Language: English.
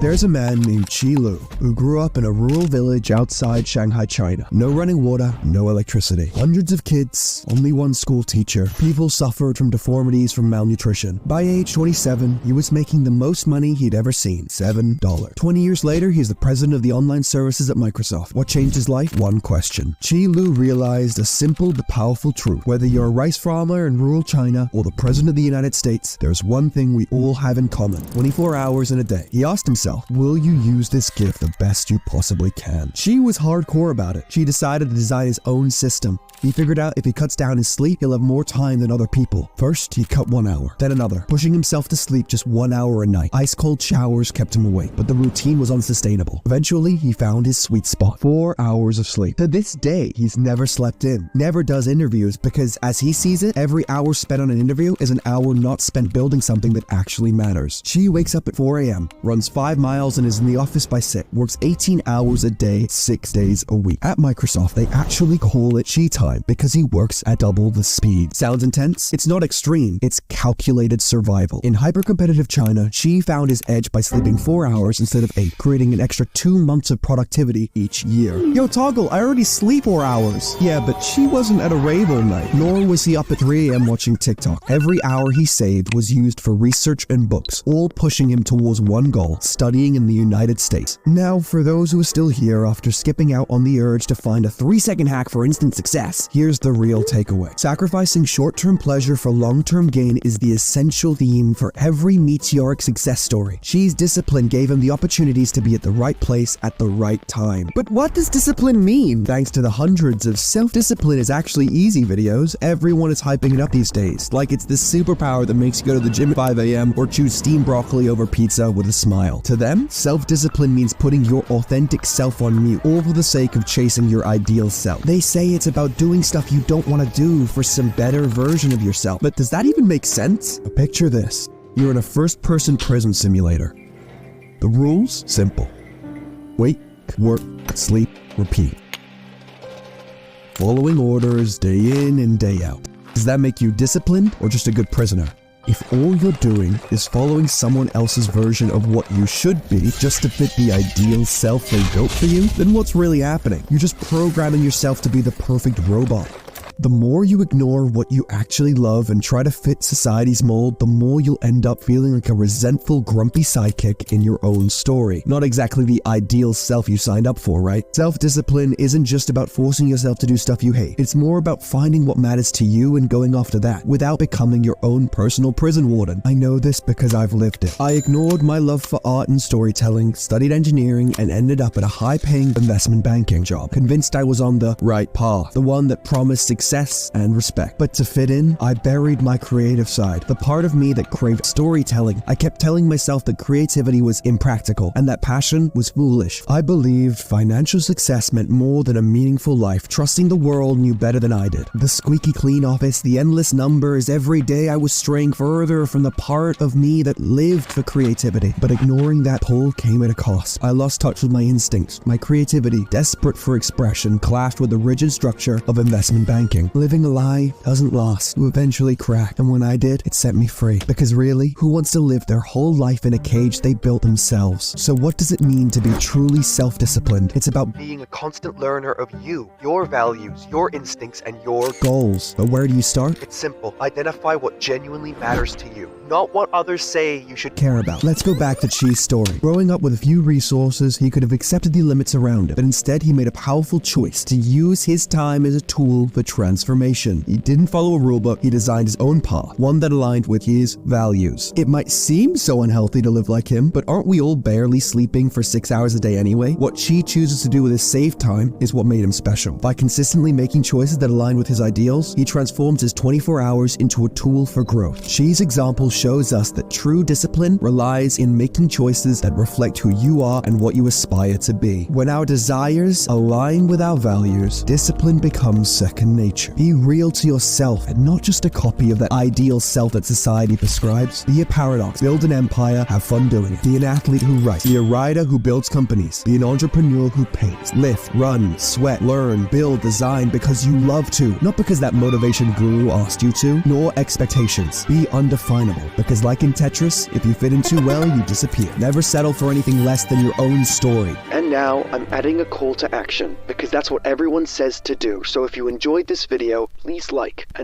There's a man named Qi Lu who grew up in a rural village outside Shanghai, China. No running water, no electricity. Hundreds of kids, only one school teacher. People suffered from deformities from malnutrition. By age 27, he was making the most money he'd ever seen, $7. 20 years later, he's the president of the online services at Microsoft. What changed his life? One question. Qi Lu realized a simple but powerful truth. Whether you're a rice farmer in rural China or the president of the United States, there's one thing we all have in common. 24 hours in a day. He asked himself, will you use this gift the best you possibly can? Qi was hardcore about it. Qi decided to design his own system. He figured out if he cuts down his sleep, he'll have more time than other people. First, he cut 1 hour, then another, pushing himself to sleep just 1 hour a night. Ice-cold showers kept him awake, but the routine was unsustainable. Eventually, he found his sweet spot, 4 hours of sleep. To this day, he's never slept in, never does interviews, because as he sees it, every hour spent on an interview is an hour not spent building something that actually matters. Qi wakes up at 4 a.m., runs 5 miles and is in the office by 6, works 18 hours a day, 6 days a week. At Microsoft, they actually call it Qi time because he works at double the speed. Sounds intense? It's not extreme, it's calculated survival. In hyper-competitive China, Qi found his edge by sleeping 4 hours instead of 8, creating an extra 2 months of productivity each year. Yo, Toggle, I already sleep 4 hours. Yeah, but Qi wasn't at a rave all night, nor was he up at 3 a.m. watching TikTok. Every hour he saved was used for research and books, all pushing him towards one goal, studying in the United States. Now, for those who are still here after skipping out on the urge to find a 3-second hack for instant success, here's the real takeaway. Sacrificing short-term pleasure for long-term gain is the essential theme for every meteoric success story. Qi's discipline gave him the opportunities to be at the right place at the right time. But what does discipline mean? Thanks to the hundreds of self-discipline is actually easy videos, everyone is hyping it up these days, like it's the superpower that makes you go to the gym at 5 a.m. or choose steamed broccoli over pizza with a smile. To them, self-discipline means putting your authentic self on mute, all for the sake of chasing your ideal self. They say it's about doing stuff you don't want to do for some better version of yourself. But does that even make sense? Picture this. You're in a first-person prison simulator. The rules? Simple. Wake, work, sleep, repeat. Following orders day in and day out. Does that make you disciplined or just a good prisoner? If all you're doing is following someone else's version of what you should be just to fit the ideal self they built for you, then what's really happening? You're just programming yourself to be the perfect robot. The more you ignore what you actually love and try to fit society's mold, the more you'll end up feeling like a resentful, grumpy sidekick in your own story. Not exactly the ideal self you signed up for, right? Self-discipline isn't just about forcing yourself to do stuff you hate. It's more about finding what matters to you and going after that, without becoming your own personal prison warden. I know this because I've lived it. I ignored my love for art and storytelling, studied engineering, and ended up at a high-paying investment banking job, convinced I was on the right path, the one that promised success and respect. But to fit in, I buried my creative side, the part of me that craved storytelling. I kept telling myself that creativity was impractical and that passion was foolish. I believed financial success meant more than a meaningful life, trusting the world knew better than I did. The squeaky clean office, the endless numbers, every day I was straying further from the part of me that lived for creativity. But ignoring that pull came at a cost. I lost touch with my instincts. My creativity, desperate for expression, clashed with the rigid structure of investment banking. Living a lie doesn't last. You eventually crack, and when I did, it set me free. Because really, who wants to live their whole life in a cage they built themselves? So what does it mean to be truly self-disciplined? It's about being a constant learner of you, your values, your instincts, and your goals. But where do you start? It's simple. Identify what genuinely matters to you, not what others say you should care about. Let's go back to Qi's story. Growing up with a few resources, he could have accepted the limits around him, but instead he made a powerful choice to use his time as a tool for transformation. He didn't follow a rulebook, he designed his own path, one that aligned with his values. It might seem so unhealthy to live like him, but aren't we all barely sleeping for 6 hours a day anyway? What Qi chooses to do with his saved time is what made him special. By consistently making choices that align with his ideals, he transforms his 24 hours into a tool for growth. Qi's example shows us that true discipline relies in making choices that reflect who you are and what you aspire to be. When our desires align with our values, discipline becomes second nature. nature. Be real to yourself and not just a copy of that ideal self that society prescribes. Be a paradox, build an empire, have fun doing it. Be an athlete who writes, be a writer who builds companies, be an entrepreneur who paints, lift, run, sweat, learn, build, design because you love to, not because that motivation guru asked you to, nor expectations. Be undefinable, because like in Tetris, if you fit in too well, you disappear. Never settle for anything less than your own story. And now I'm adding a call to action, because that's what everyone says to do. So if you enjoyed this video, please like and